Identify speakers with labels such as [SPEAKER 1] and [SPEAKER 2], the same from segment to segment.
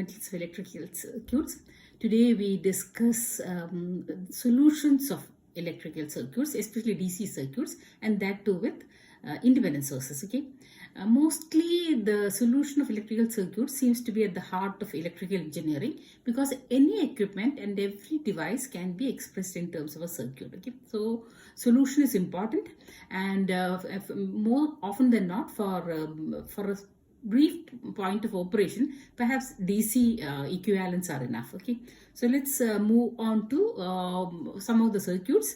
[SPEAKER 1] fundamentals of electrical circuits. Today we discuss solutions of electrical circuits, especially DC circuits, and that too with independent sources. Okay, mostly the solution of electrical circuits seems to be at the heart of electrical engineering, because any equipment and every device can be expressed in terms of a circuit. Okay, so solution is important, and more often than not, for a brief point of operation, perhaps DC equivalents are enough. Okay, so let's move on to some of the circuits,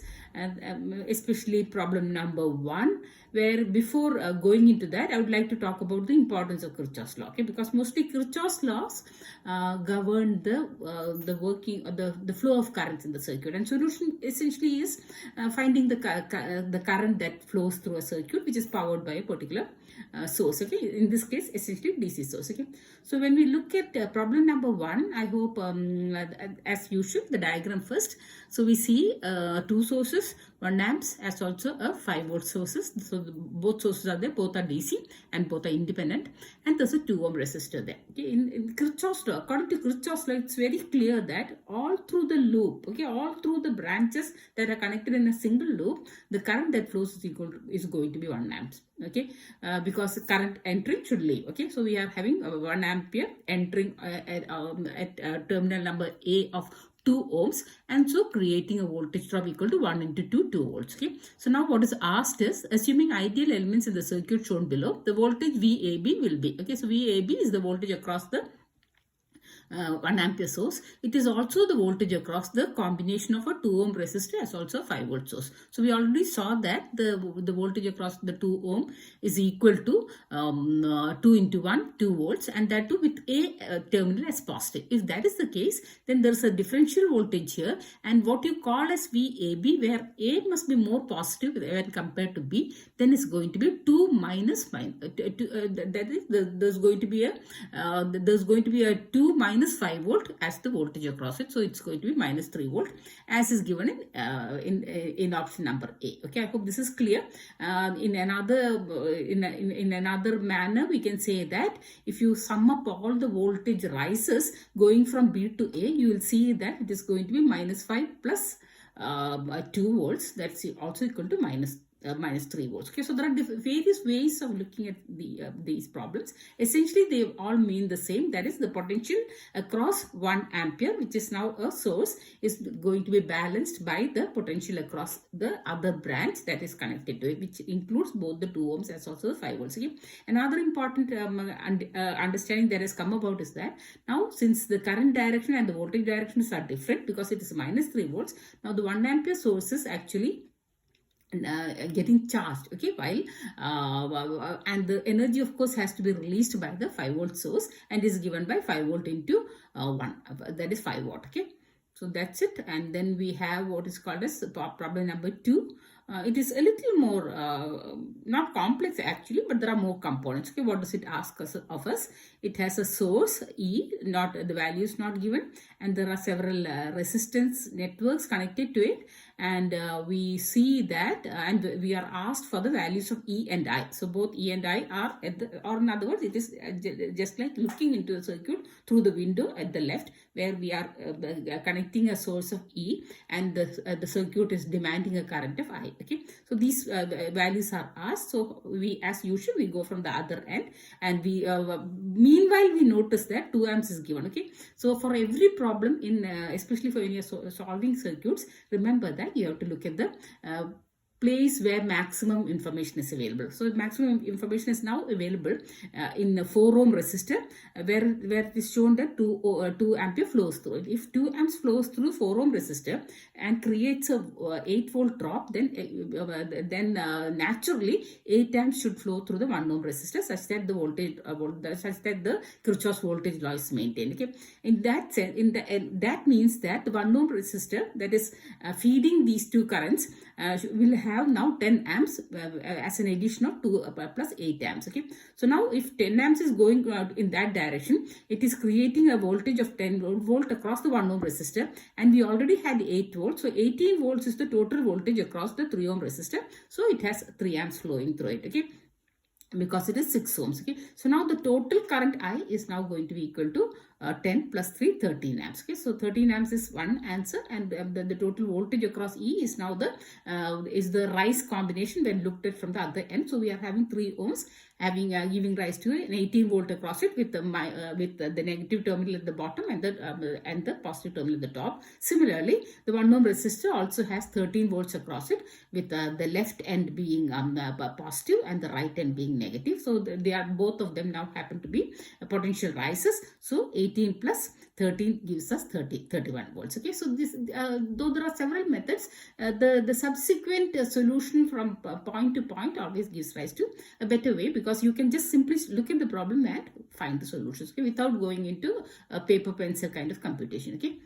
[SPEAKER 1] especially problem number 1, where before going into that, I would like to talk about the importance of Kirchhoff's law. Okay, because mostly Kirchhoff's laws govern the working, the flow of currents in the circuit, and solution essentially is finding the current that flows through a circuit which is powered by a particular source. Okay, in this case essentially DC source. Okay, so when we look at problem number 1, I hope as usual the diagram first. So we see 2 sources, 1 amps, as also a 5 volt sources. So both sources are there, both are DC and both are independent, and there's a 2 ohm resistor there. Okay, in Kirchhoff's law, according to Kirchhoff's law, it's very clear that all through the loop, okay, all through the branches that are connected in a single loop, the current that flows is going to be 1 amp. Okay, because current entering should leave. Okay, so we are having 1 ampere entering at terminal number A of 2 ohms, and so creating a voltage drop equal to 1 into 2 volts. Okay, so now what is asked is, assuming ideal elements in the circuit shown below, the voltage VAB will be. Okay, so VAB is the voltage across the 1 ampere source. It is also the voltage across the combination of a 2 ohm resistor as also a 5 volt source. So we already saw that the voltage across the 2 ohm is equal to 2 into 1, 2 volts, and that too with a terminal as positive. If that is the case, then there is a differential voltage here, and what you call as VAB, where A must be more positive when compared to B, then it's going to be 2 minus that is there's going to be a 2 minus 5 volt as the voltage across it, so it's going to be minus 3 volt as is given in option number A. Okay, I hope this is clear. In another manner, we can say that if you sum up all the voltage rises going from B to A, you will see that it is going to be minus 5 plus 2 volts. That's also equal to minus 3 volts. Okay, so there are various ways of looking at these problems. Essentially, they all mean the same. That is, the potential across 1 ampere, which is now a source, is going to be balanced by the potential across the other branch that is connected to it, which includes both the 2 ohms as also the 5 volts. Okay, another important understanding that has come about is that now, since the current direction and the voltage directions are different because it is minus 3 volts, now the 1 ampere source is actually getting charged. Okay, while and the energy of course has to be released by the 5 volt source and is given by 5 volt into 1, that is 5 watt. Okay, so that's it. And then we have what is called as problem number 2. It is a little more not complex actually, but there are more components. Okay, what does it ask of us? It has a source E, not the value is not given, and there are several resistance networks connected to it, and we see that and we are asked for the values of E and I. So both E and I are or in other words, it is just like looking into a circuit through the window at the left, where we are connecting a source of E, and the circuit is demanding a current of I. Okay, so these values are asked. So we, as usual, we go from the other end, and we meanwhile we notice that 2 amps is given. Okay, so for every problem in especially for when you are solving circuits, remember that you have to look at the place where maximum information is available. So maximum information is now available in a 4 ohm resistor, where it is shown that 2 ampere flows through it. If 2 amps flows through 4 ohm resistor and creates a 8 volt drop, then naturally 8 amps should flow through the 1 ohm resistor, such that the voltage such that the Kirchhoff's voltage law is maintained. Okay, in that sense, that means that the 1 ohm resistor that is feeding these 2 currents will have now 10 amps as an addition of 2 plus 8 amps. Okay, so now if 10 amps is going in that direction, it is creating a voltage of 10 volt across the 1 ohm resistor, and we already had 8 volts, so 18 volts is the total voltage across the 3 ohm resistor, so it has 3 amps flowing through it. Okay, because it is 6 ohms. Okay, so now the total current I is now going to be equal to 10 plus 3, 13 amps. Okay, so 13 amps is one answer, and the total voltage across E is now the rise combination when looked at from the other end. So we are having 3 ohms giving rise to an 18 volt across it with the negative terminal at the bottom and the positive terminal at the top. Similarly, the 1 ohm resistor also has 13 volts across it with the left end being positive and the right end being negative. So they are both of them now happen to be potential rises. So 18 plus 13 gives us 31 volts. Okay, so this though there are several methods, the subsequent solution from point to point always gives rise to a better way, because you can just simply look at the problem and find the solutions, okay, without going into a paper pencil kind of computation. Okay,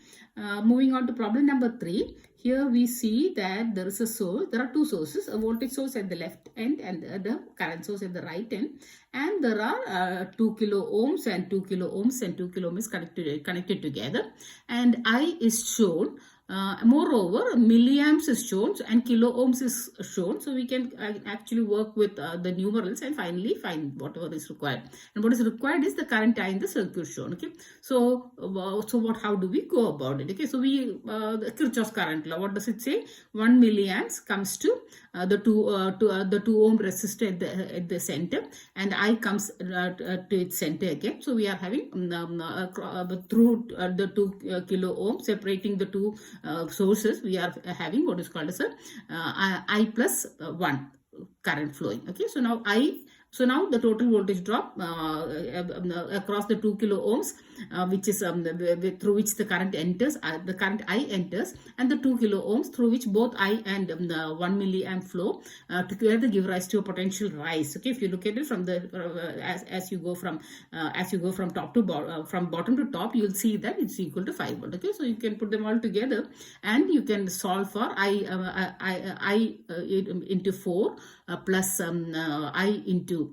[SPEAKER 1] moving on to problem number 3. Here we see that there is a source. There are two sources, a voltage source at the left end and the current source at the right end. And there are 2 kilo ohms and 2 kilo ohms and 2 kilo ohms connected together. And I is shown. Moreover, milliamps is shown and kilo ohms is shown. So we can actually work with the numerals and finally find whatever is required. And what is required is the current I in the circuit shown. Okay. So how do we go about it? Okay. So the Kirchhoff's current law, what does it say? 1 milliamps comes to the 2 ohm resistor at the center, and I comes to its center again. So we are having through the 2 kilo ohm separating the two sources, we are having what is called as I plus 1 current flowing. Okay, so now the total voltage drop across the 2 kilo ohms, which is through which the current enters, the current I enters, and the 2 kilo ohms through which both I and 1 milliamp flow together give rise to a potential rise. Okay, if you look at it from the as you go from top to from bottom to top, you will see that it's equal to 5 volt. Okay, so you can put them all together and you can solve for I into 4 plus I into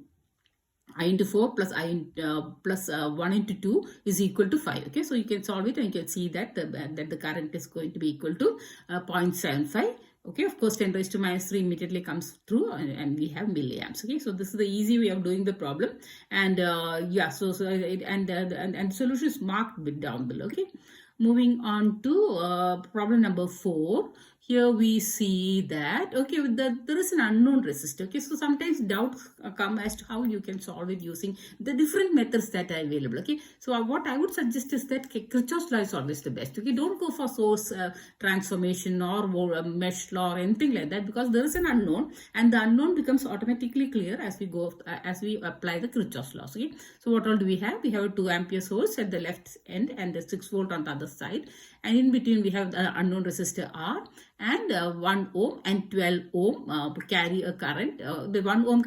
[SPEAKER 1] 4 plus plus 1 into 2 is equal to 5. Okay, so you can solve it and you can see that the current is going to be equal to 0.75. Okay, of course 10 raised to minus 3 immediately comes through, and we have milliamps. Okay, so this is the easy way of doing the problem, and yeah, and the solution is marked down below. Okay, moving on to problem number 4. Here we see that, okay, there is an unknown resistor. Okay, so sometimes doubts come as to how you can solve it using the different methods that are available. Okay, so what I would suggest is that Kirchhoff's law is always the best. Okay, don't go for source transformation or mesh law or anything like that, because there is an unknown, and the unknown becomes automatically clear as we apply the Kirchhoff's laws. Okay, so what all do we have? We have a 2 ampere source at the left end and a 6 volt on the other side, and in between we have the unknown resistor R, and 1 ohm and 12 ohm carry a current. The 1 ohm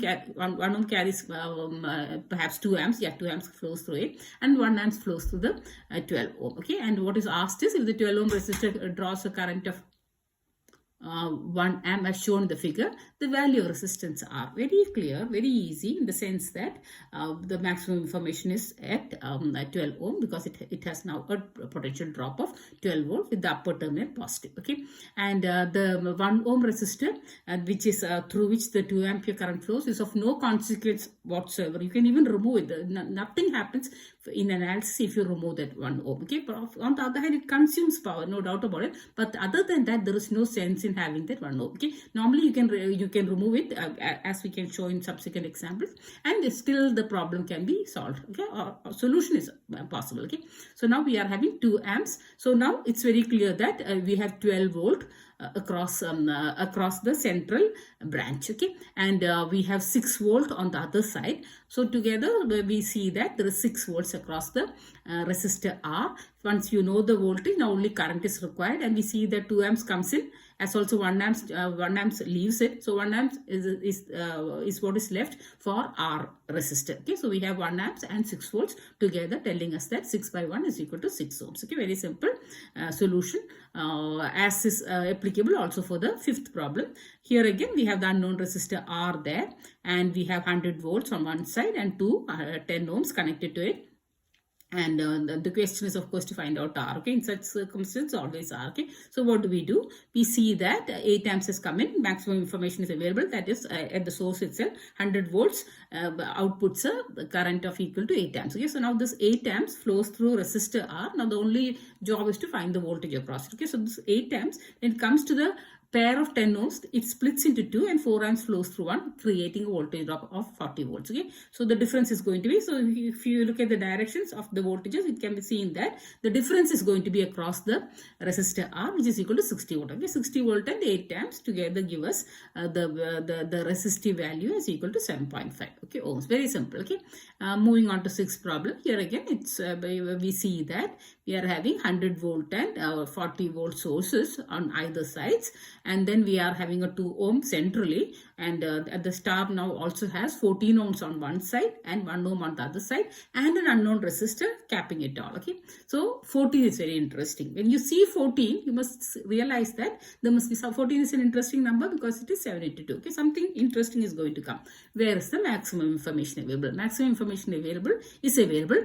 [SPEAKER 1] carries perhaps 2 amps. Yeah, 2 amps flows through it, and 1 amp flows through the 12 ohm. Okay, and what is asked is if the 12 ohm resistor draws a current of 1 amp as shown in the figure, the value of resistance are very clear, very easy, in the sense that the maximum information is at 12 ohm, because it has now a potential drop of 12 volt with the upper terminal positive. Okay, and the 1 ohm resistor which is through which the 2 ampere current flows is of no consequence whatsoever. You can even remove it. Nothing happens in analysis if you remove that 1 ohm. Okay, but on the other hand, it consumes power, no doubt about it, but other than that, there is no sense in having that 1 ohm. Okay, normally you can remove it as we can show in subsequent examples, and still the problem can be solved. Okay, or solution is possible. Okay, so now we are having 2 amps. So now it's very clear that we have 12 volt across the central branch. Okay, and we have 6 volt on the other side. So together we see that there is 6 volts across the resistor R. Once you know the voltage, now only current is required, and we see that 2 amps comes in, as also 1 amp leaves it. So 1 amp is what is left for our resistor. Okay, so we have 1 amps and 6 volts together, telling us that 6 by 1 is equal to 6 ohms. Okay, very simple solution, as is applicable also for the 5th problem. Here again we have the unknown resistor R there, and we have 100 volts on one side and 10 ohms connected to it. And the question is, of course, to find out R. Okay, in such circumstances, always R. Okay, so what do? We see that 8 amps has come in, maximum information is available, that is at the source itself, 100 volts outputs a current of equal to 8 amps. Okay, so now this 8 amps flows through resistor R. Now the only job is to find the voltage across it. Okay, so this 8 amps, when it comes to the pair of 10 ohms, it splits into 2 and 4 amps flows through 1, creating a voltage drop of 40 volts. Okay, so the difference is going to be, so if you look at the directions of the voltages, it can be seen that the difference is going to be across the resistor R, which is equal to 60 volt. Okay, 60 volt and 8 amps together give us the resistive value is equal to 7.5. Okay, ohms. Very simple. Okay, moving on to 6th problem. Here again, it's we see that we are having 100 volt and 40 volt sources on either sides, and then we are having a 2 ohm centrally, and at the star now also has 14 ohms on one side and 1 ohm on the other side, and an unknown resistor capping it all. Okay, so 14 is very interesting. When you see 14, you must realize that there must be some 14 is an interesting number because it is 7 into 2. Okay, something interesting is going to come. Where is the maximum information available? Maximum information available is available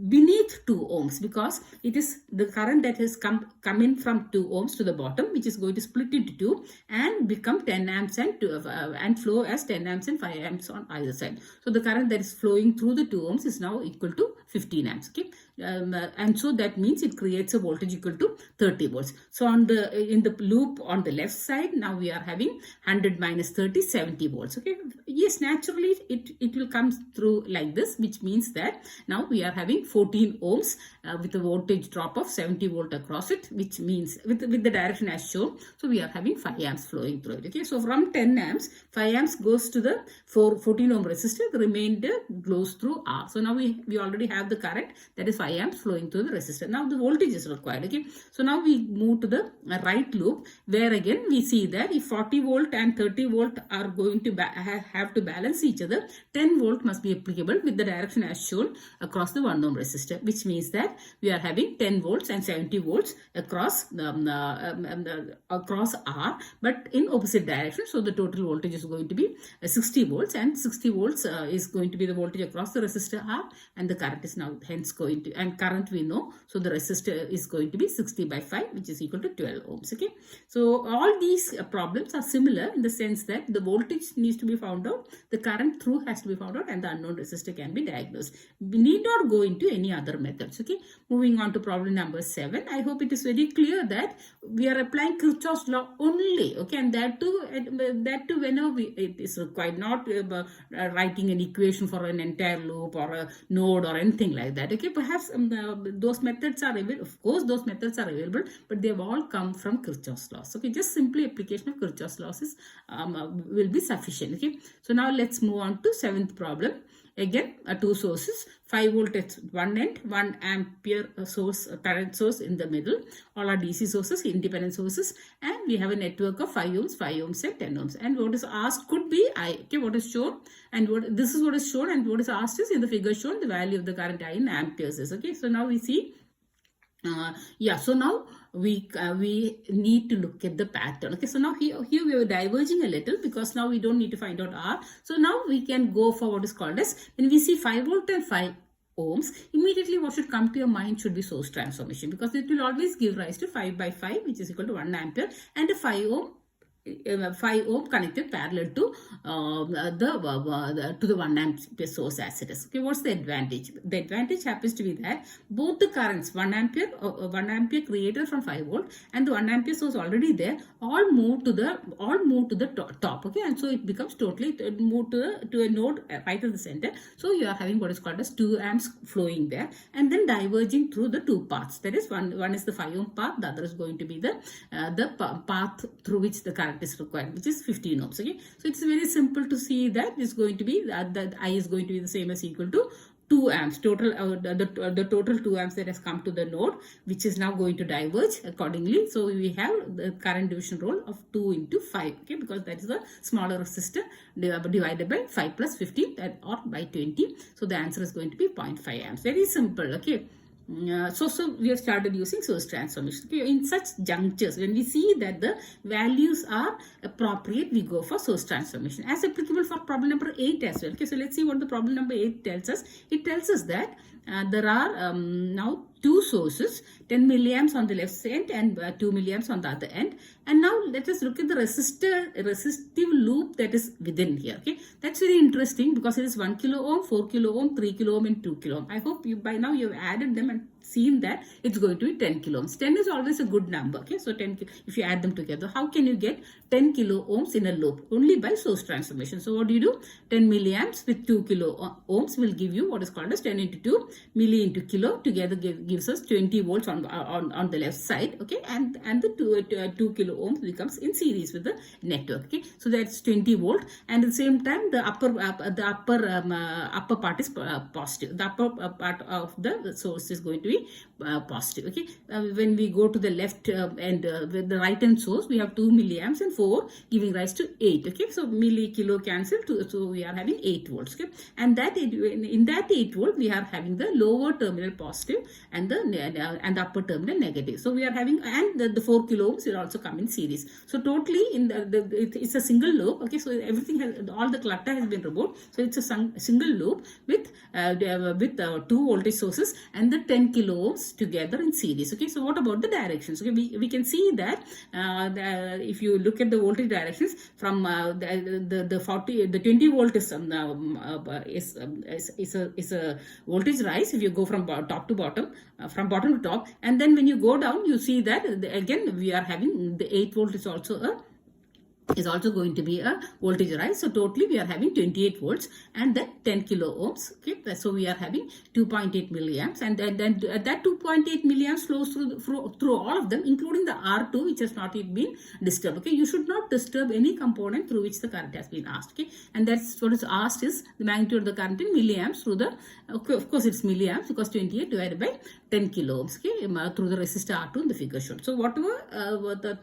[SPEAKER 1] beneath 2 ohms, because it is the current that has come in from 2 ohms to the bottom, which is going to split into 2 and become 10 amps and flow as 10 amps and 5 amps on either side. So the current that is flowing through the 2 ohms is now equal to 15 amps. Okay, and so that means it creates a voltage equal to 30 volts. So in the loop on the left side, now we are having 100 minus 30, 70 volts. Okay, yes, naturally it will come through like this, which means that now we are having 14 ohms with a voltage drop of 70 volt across it, which means with the direction as shown. So we are having 5 amps flowing through it. Okay, so from 10 amps, 5 amps goes to the 14 ohm resistor, the remainder goes through R. So now we already have the current, that is 5 amps flowing through the resistor. Now the voltage is required. Okay, so now we move to the right loop, where again we see that if 40 volt and 30 volt are going to have to balance each other, 10 volt must be applicable with the direction as shown across the 1 ohm resistor, which means that we are having 10 volts and 70 volts across across R, but in opposite direction. So the total voltage is going to be 60 volts, and 60 volts is going to be the voltage across the resistor R, and the current is now hence going to, and current we know, so the resistor is going to be 60 by 5, which is equal to 12 ohms. Okay, so all these problems are similar in the sense that the voltage needs to be found out, the current through has to be found out, and the unknown resistor can be diagnosed. We need not go into any other methods. Okay, moving on to problem number 7. I hope it is very clear that we are applying Kirchhoff's law only. Okay, and that too whenever it is required, not writing an equation for an entire loop or a node or anything like that. Okay, perhaps those methods are available. Of course, those methods are available, but they have all come from Kirchhoff's laws. Okay, just simply application of Kirchhoff's laws is will be sufficient. Okay, so now let's move on to 7th problem. Again, 2 sources, 5 volt at one end, 1 ampere source, current source in the middle. All are DC sources, independent sources, and we have a network of 5 ohms, 5 ohms and 10 ohms. And what is asked could be I. Okay, what is shown, and this is what is shown, and what is asked is in the figure shown the value of the current I in amperes is. Okay, so now we see. So now we need to look at the pattern. Okay, so now here we are diverging a little because now we don't need to find out R. So now we can go for what is called as, when we see 5 volt and 5 ohms, immediately what should come to your mind should be source transformation, because it will always give rise to 5 by 5, which is equal to 1 ampere, and a 5 ohm connected parallel to the 1 ampere source as it is. Okay, what's the advantage? The advantage happens to be that both the currents, 1 ampere created from 5 volt and the 1 ampere source already there, all move to the top. Okay, and so it becomes totally moved to a node right at the center. So you are having what is called as 2 amps flowing there, and then diverging through the 2 paths. That is, one is the 5 ohm path, the other is going to be the path through which the current is required, which is 15 ohms. Okay, so it's very simple to see that it's going to be that I is going to be the same as equal to 2 amps total, the total 2 amps that has come to the node, which is now going to diverge accordingly. So we have the current division rule of 2 into 5. Okay, because that is the smaller resistor divided by 5 plus 15 or by 20. So the answer is going to be 0.5 amps. Very simple. Okay. So we have started using source transformation. Okay, in such junctures, when we see that the values are appropriate, we go for source transformation. As applicable for problem number 8 as well. Okay, so let's see what the problem number 8 tells us. It tells us that there are now two sources, 10 milliamps on the left side and 2 milliamps on the other end. And now let us look at the resistive loop that is within here. Okay, that's very interesting because it is 1 kilo ohm, 4 kilo ohm, 3 kilo ohm and 2 kilo ohm. I hope you by now you have added them and seen that it's going to be 10 kilo ohms. 10 is always a good number. Okay, so 10, if you add them together, how can you get 10 kilo ohms in a loop? Only by source transformation. So what do you do? 10 milliamps with 2 kilo ohms will give you what is called as 10 into 2 milli into kilo. Together gives us 20 volts on the left side. Okay, and the 2 kilo ohms becomes in series with the network. Okay, so that's 20 volt, and at the same time the upper part is positive. The upper part of the source is going to be positive. Okay, when we go to the left and with the right hand source, we have 2 milliamps and 4 giving rise to 8. Okay, so milli kilo cancel so we are having 8 volts. Okay, and that in that 8 volt we are having the lower terminal positive and the upper terminal negative. So we are having, and the 4 kilo ohms will also come in series. So totally in it's a single loop. Okay, so everything all the clutter has been removed. So it's a single loop with 2 voltage sources and the 10 kilo ohms together in series. Okay, so what about the directions? Okay, we can see that if you look at the voltage directions from the 20 volt is a voltage rise if you go from top to bottom, from bottom to top, and then when you go down you see that again we are having the 8 volt is also going to be a voltage rise. So totally we are having 28 volts and then 10 kilo ohms. Okay, so we are having 2.8 milliamps, and then that 2.8 milliamps flows through all of them, including the R2, which has not yet been disturbed. Okay, you should not disturb any component through which the current has been asked. Okay, and that's what is asked is the magnitude of the current in milliamps through the, okay, of course it's milliamps because 28 divided by 10 kilo ohms. Okay, through the resistor R2 in the figure shown. So whatever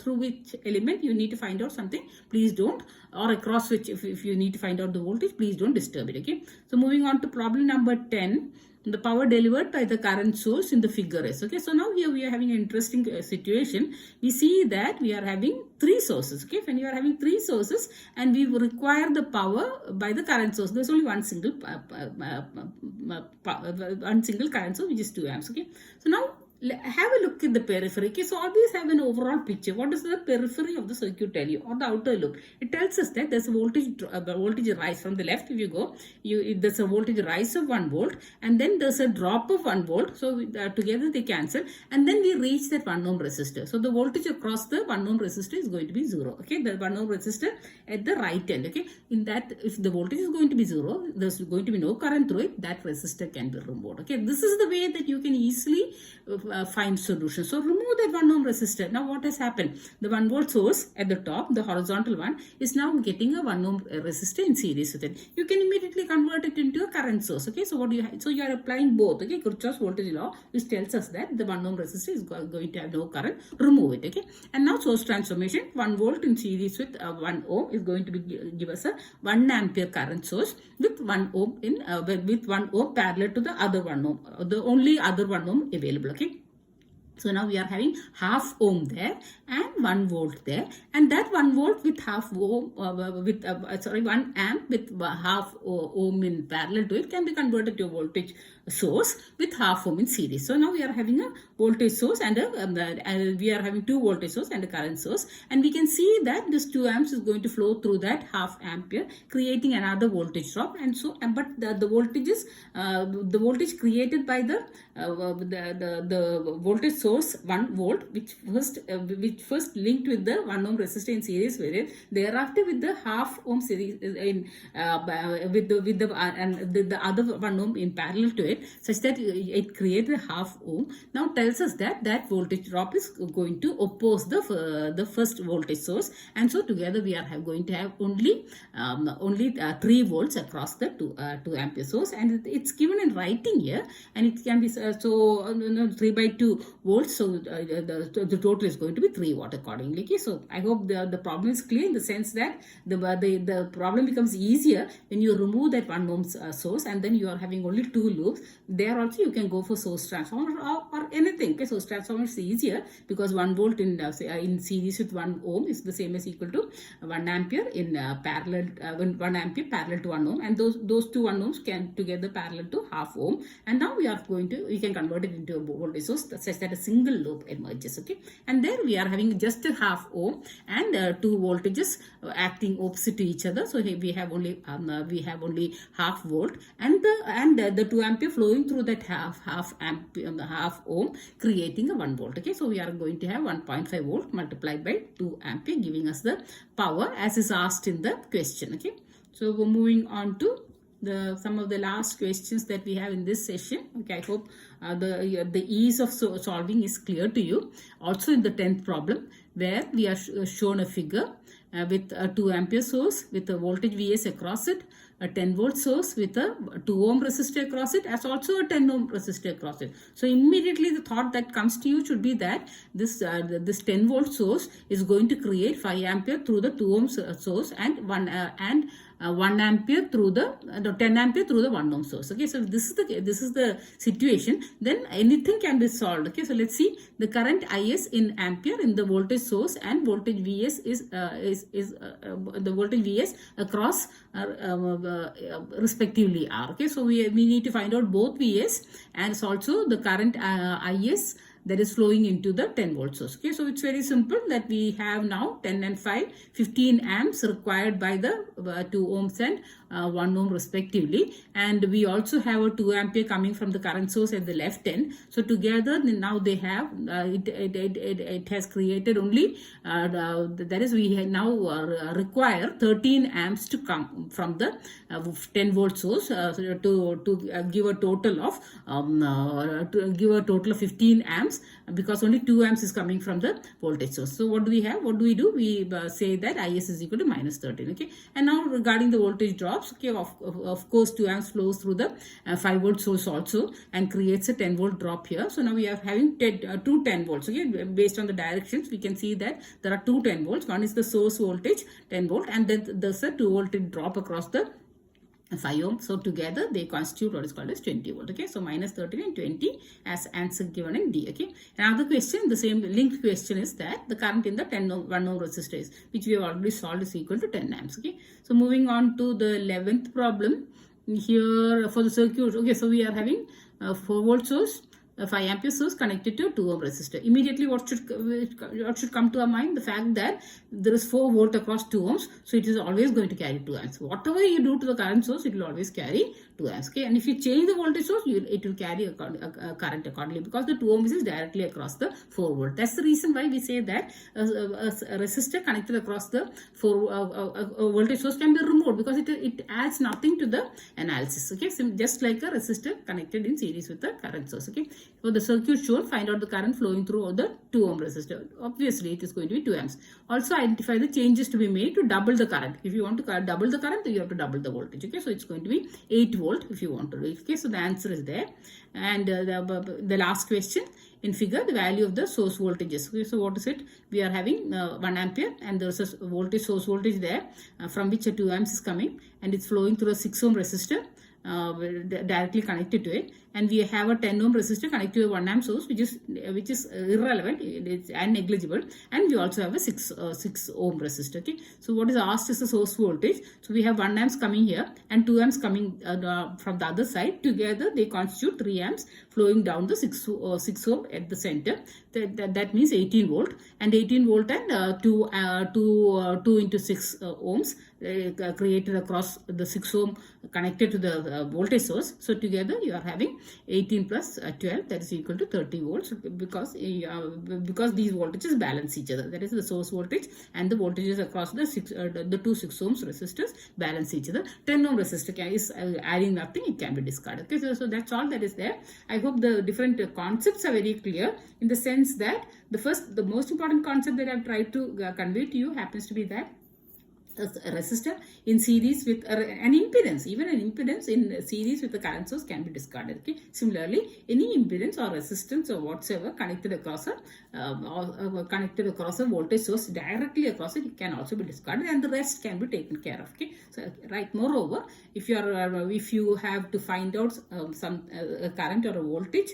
[SPEAKER 1] through which element you need to find out something, please don't, or across which if you need to find out the voltage, please don't disturb it. Okay, so moving on to problem number 10, the power delivered by the current source in the figure is. Okay, so now here we are having an interesting situation. We see that we are having 3 sources. Okay, when you are having 3 sources and we require the power by the current source, there's only one single current source, which is 2 amps. Okay, so now have a look at the periphery. Okay, so all these have an overall picture. What does the periphery of the circuit tell you, or the outer loop? It tells us that there's a voltage rise from the left. If you go, there's a voltage rise of 1 volt, and then there's a drop of 1 volt. So together they cancel, and then we reach that 1 ohm resistor. So the voltage across the 1 ohm resistor is going to be 0. Okay, the 1 ohm resistor at the right end. Okay, in that, if the voltage is going to be 0, there's going to be no current through it. That resistor can be removed. Okay, this is the way that you can easily find solution. So remove that 1 ohm resistor. Now what has happened? The 1 volt source at the top, the horizontal one, is now getting a 1 ohm resistor in series with it. You can immediately convert it into a current source. Okay, so so you are applying both. Okay, Kirchhoff's voltage law, which tells us that the 1 ohm resistor is going to have no current. Remove it. Okay, and now source transformation, 1 volt in series with 1 ohm is going to give us a 1 ampere current source with 1 ohm with 1 ohm parallel to the other 1 ohm, the only other 1 ohm available. Okay, so now we are having half ohm there and 1 volt there, and that 1 volt with half ohm 1 amp with half ohm in parallel to it can be converted to a voltage source with half ohm in series. So now we are having a voltage source and we are having 2 voltage source and a current source, and we can see that this 2 amps is going to flow through that half ampere, creating another voltage drop. And so but the voltage created by the voltage source 1 volt, which first linked with the 1 ohm resistor in series with it, thereafter with the half ohm series with the other 1 ohm in parallel to it, such that it created a half ohm. Now tells us that voltage drop is going to oppose the first voltage source, and so together we are going to have only 3 volts across the 2 ampere source, and it's given in writing here, and it can be 3 by 2 volts. So the total is going to be 3 watt accordingly. Okay, so I hope the problem is clear in the sense that the problem becomes easier when you remove that 1 ohm source, and then you are having only 2 loops. there also you can go for source transformer or anything. Okay, source transformer is easier because 1 volt in series with 1 ohm is the same as equal to 1 ampere in parallel 1 ampere parallel to 1 ohm, and those two 1 ohms can together parallel to half ohm. And now we can convert it into a voltage source such that a single loop emerges. Okay, and there we are having just a half ohm and two voltages acting opposite to each other. So here we have only half volt, and the 2 ampere flowing through that half ohm, creating a 1 volt. Okay, so we are going to have 1.5 volt multiplied by 2 ampere, giving us the power as is asked in the question. Okay, so we're moving on to some of the last questions that we have in this session. Okay, I hope the ease of solving is clear to you. Also in the 10th problem, where we are shown a figure with a 2 ampere source with a voltage Vs across it, a 10 volt source with a 2 ohm resistor across it, as also a 10 ohm resistor across it. So immediately the thought that comes to you should be that this 10 volt source is going to create 5 ampere through the 2 ohm source and 1 ampere through the 10 ampere through the 1 ohm source. Okay, so this is the situation. Then anything can be solved. Okay, so let's see the current Is in ampere in the voltage source and voltage Vs is the voltage Vs across respectively are. Okay, so we need to find out both Vs and also the current Is that is flowing into the 10 volt source. Okay, so it's very simple that we have now 10 and 5, 15 amps required by the 2 ohms and 1 ohm respectively, and we also have a 2 ampere coming from the current source at the left end. So together now they have it has created only that is we now require 13 amps to come from the 10 volt source to give a total of 15 amps, because only 2 amps is coming from the voltage source. So what do we have? What do? We say that Is is equal to minus 13. Okay, and now regarding the voltage drops, okay, of course 2 amps flows through the 5 volt source also and creates a 10 volt drop here. So now we are having two 10 volts. Okay, based on the directions we can see that there are two 10 volts. One is the source voltage 10 volt, and then there's a 2 volt drop across the 5 ohm. So together they constitute what is called as 20 volt. Okay, so minus 13 and 20 as answer given in D. Okay, another question, the same linked question is that the current in the 1 ohm resistor is, which we have already solved, is equal to 10 amps. Okay, so moving on to the 11th problem here for the circuit. Okay, so we are having a 4 volt source, a 5 ampere source connected to a 2 ohm resistor. Immediately what should come to our mind? The fact that there is 4 volt across 2 ohms, so it is always going to carry 2 amps. Whatever you do to the current source, it will always carry 2 amps. Okay, and if you change the voltage source, it will carry a current accordingly, because the 2 ohms is directly across the 4 volt. That's the reason why we say that a resistor connected across the voltage source can be removed, because it adds nothing to the analysis. Okay, so just like a resistor connected in series with the current source. Okay, for the circuit shown, find out the current flowing through the 2 ohm resistor. Obviously it is going to be 2 amps. Also identify the changes to be made to double the current. If you want to double the current, then you have to double the voltage. Okay, so it's going to be 8 volt if you want to do it. Okay, so the answer is there. And the last question in figure, the value of the source voltages. Okay, so what is it? We are having 1 ampere and there is a voltage, source voltage there from which a 2 amps is coming, and it's flowing through a 6 ohm resistor directly connected to it, and we have a 10 ohm resistor connected to a 1 amp source, which is irrelevant, it's negligible, and we also have a 6 ohm resistor. Okay, so what is asked is the source voltage. So we have 1 amps coming here and 2 amps coming from the other side. Together they constitute 3 amps flowing down the 6 ohm at the center. That means 18 volt, and 18 volt and 2 into 6 ohms created across the 6 ohm connected to the voltage source. So together you are having 18 plus 12, that is equal to 30 volts, because these voltages balance each other. That is, the source voltage and the voltages across the two 6 ohms resistors balance each other. 10 ohm resistor is adding nothing, it can be discarded. Okay, so that's all that is there. I hope the different concepts are very clear, in the sense that the most important concept that I've tried to convey to you happens to be that a resistor in series with an impedance. Even an impedance in series with the current source can be discarded. Okay. Similarly, any impedance or resistance or whatsoever connected across a voltage source directly across it can also be discarded, and the rest can be taken care of. Okay. So right. Moreover, if you have to find out some current or a voltage,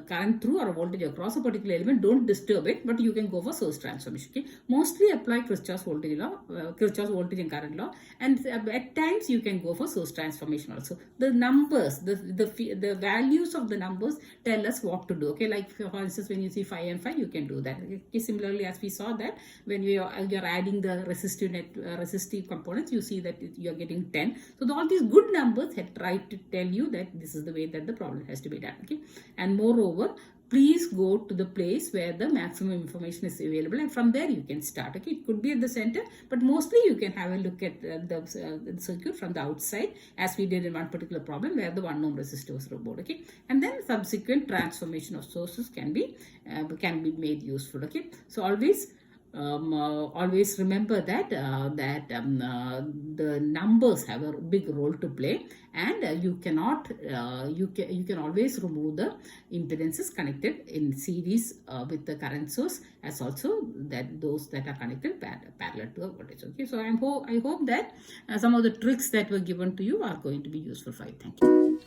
[SPEAKER 1] current through or a voltage across a particular element, don't disturb it, but you can go for source transformation. Okay. Mostly apply Kirchhoff's voltage law, Kirchhoff's voltage and current law, and at times you can go for source transformation also. The numbers, the values of the numbers tell us what to do. Okay, like for instance, when you see 5 and 5, you can do that. Okay. Similarly, as we saw that when you're adding the resistive components, you see that you're getting 10. So all these good numbers had tried to tell you that this is the way that the problem has to be done. Okay, and moreover, please go to the place where the maximum information is available, and from there you can start. Okay, it could be at the center, but mostly you can have a look at the circuit from the outside, as we did in one particular problem where the 1 ohm resistor was removed. Okay, and then subsequent transformation of sources can be made useful. Okay, so always remember that the numbers have a big role to play, and you can always remove the impedances connected in series with the current source, as also that those that are connected parallel to a voltage. Okay, so I hope that some of the tricks that were given to you are going to be useful for you. Thank you.